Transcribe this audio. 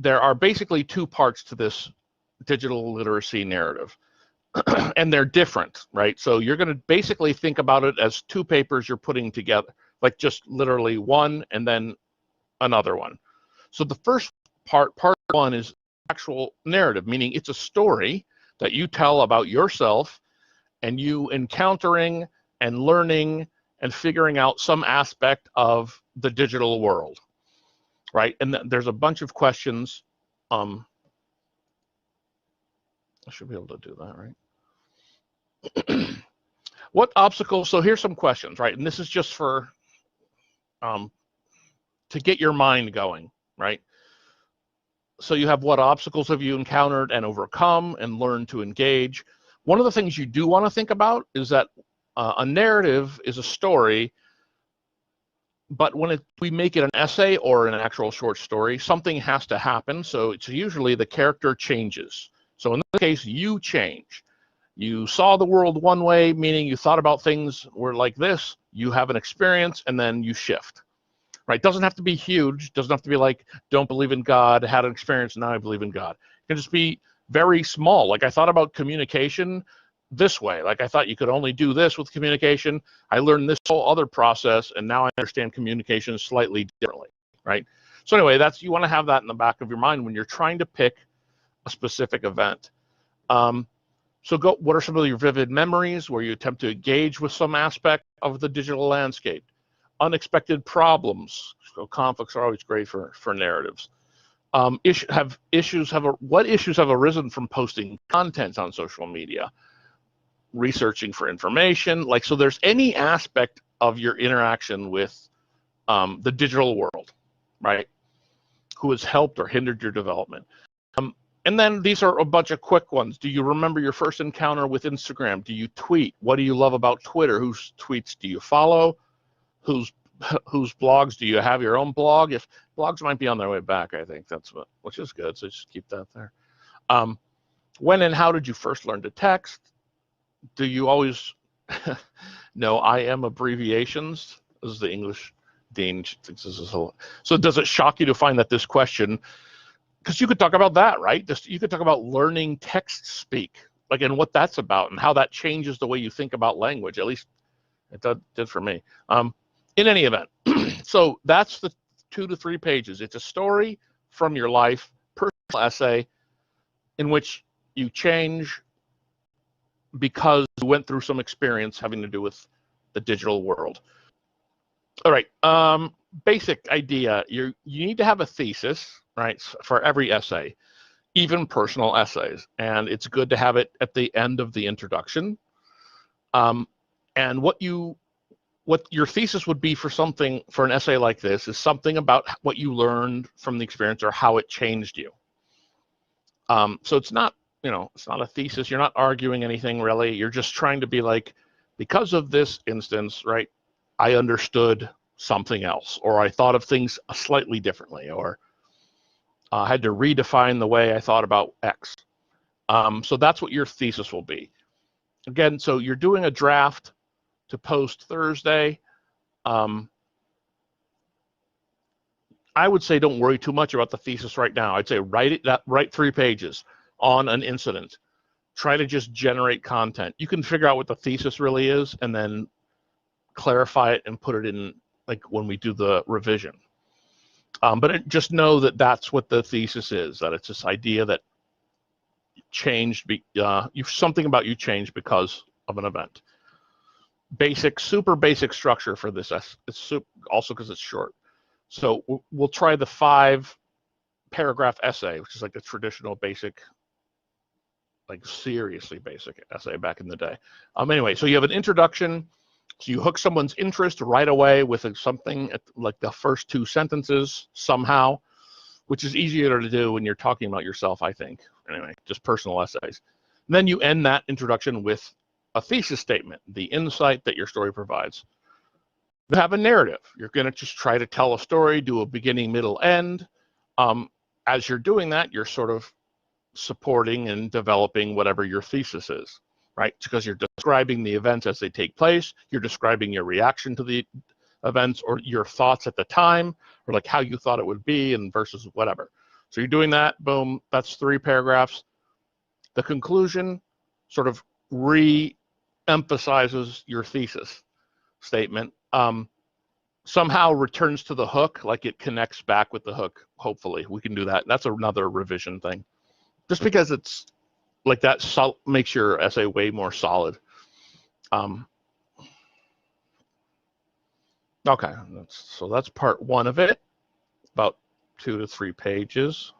there are basically two parts to this digital literacy narrative. And they're different, right? So you're going to basically think about it as two papers you're putting together, like just literally one and then another one. So the first part one, is actual narrative, meaning it's a story that you tell about yourself and you encountering and learning and figuring out some aspect of the digital world, right? And there's a bunch of questions. I should be able to do that, right? What obstacles? So here's some questions, right? And this is just for to get your mind going, right? So you have, what obstacles have you encountered and overcome and learned to engage? One of the things you do want to think about is that a narrative is a story, but when we make it an essay or an actual short story, something has to happen. So it's usually the character changes. So in this case, you change. You saw the world one way, meaning you thought about things were like this, you have an experience, and then you shift, right? Doesn't have to be huge, doesn't have to be like, don't believe in God, had an experience, now I believe in God. It can just be very small. Like, I thought about communication this way. Like, I thought you could only do this with communication. I learned this whole other process, and now I understand communication slightly differently, right? So anyway, that's, you want to have that in the back of your mind when you're trying to pick a specific event. So what are some of your vivid memories where you attempt to engage with some aspect of the digital landscape? Unexpected problems. So conflicts are always great for narratives. What issues have arisen from posting content on social media? Researching for information. Like, so there's any aspect of your interaction with the digital world, right? Who has helped or hindered your development? And then these are a bunch of quick ones. Do you remember your first encounter with Instagram? Do you tweet? What do you love about Twitter? Whose tweets do you follow? Whose blogs? Do you have your own blog? If blogs might be on their way back, I think that's which is good. So just keep that there. When and how did you first learn to text? Do you always know I am abbreviations? This is the English Dean thinks this is so does it shock you to find that this question, because you could talk about that, right? You could talk about learning text speak, like, and what that's about and how that changes the way you think about language. At least it did for me. In any event, so that's the 2 to 3 pages. It's a story from your life, personal essay, in which you change because you went through some experience having to do with the digital world. All right, basic idea. You need to have a thesis, right, for every essay, even personal essays, and it's good to have it at the end of the introduction. And what your thesis would be for an essay like this is something about what you learned from the experience or how it changed you. So it's not, it's not a thesis. You're not arguing anything really. You're just trying to be like, because of this instance, right, I understood something else, or I thought of things slightly differently, or I had to redefine the way I thought about X. So that's what your thesis will be. Again, so you're doing a draft to post Thursday. I would say don't worry too much about the thesis right now. I'd say write 3 pages on an incident. Try to just generate content. You can figure out what the thesis really is and then clarify it and put it in, like, when we do the revision. But just know that that's what the thesis is, that it's this idea that changed, something about you changed because of an event. Super basic structure for this. It's also because it's short. So we'll try the 5-paragraph essay, which is like a traditional basic, like seriously basic essay back in the day. Anyway, so you have an introduction. So you hook someone's interest right away with something like the first 2 sentences somehow, which is easier to do when you're talking about yourself, I think. Anyway, just personal essays. And then you end that introduction with a thesis statement, the insight that your story provides. You have a narrative. You're going to just try to tell a story, do a beginning, middle, end. As you're doing that, you're sort of supporting and developing whatever your thesis is, right? Because you're describing the events as they take place. You're describing your reaction to the events or your thoughts at the time, or like how you thought it would be and versus whatever. So you're doing that, boom, that's 3 paragraphs. The conclusion sort of re-emphasizes your thesis statement. Somehow returns to the hook, like it connects back with the hook. Hopefully we can do that. That's another revision thing. Just because it's like that makes your essay way more solid. Okay, so that's part 1 of it, about 2 to 3 pages.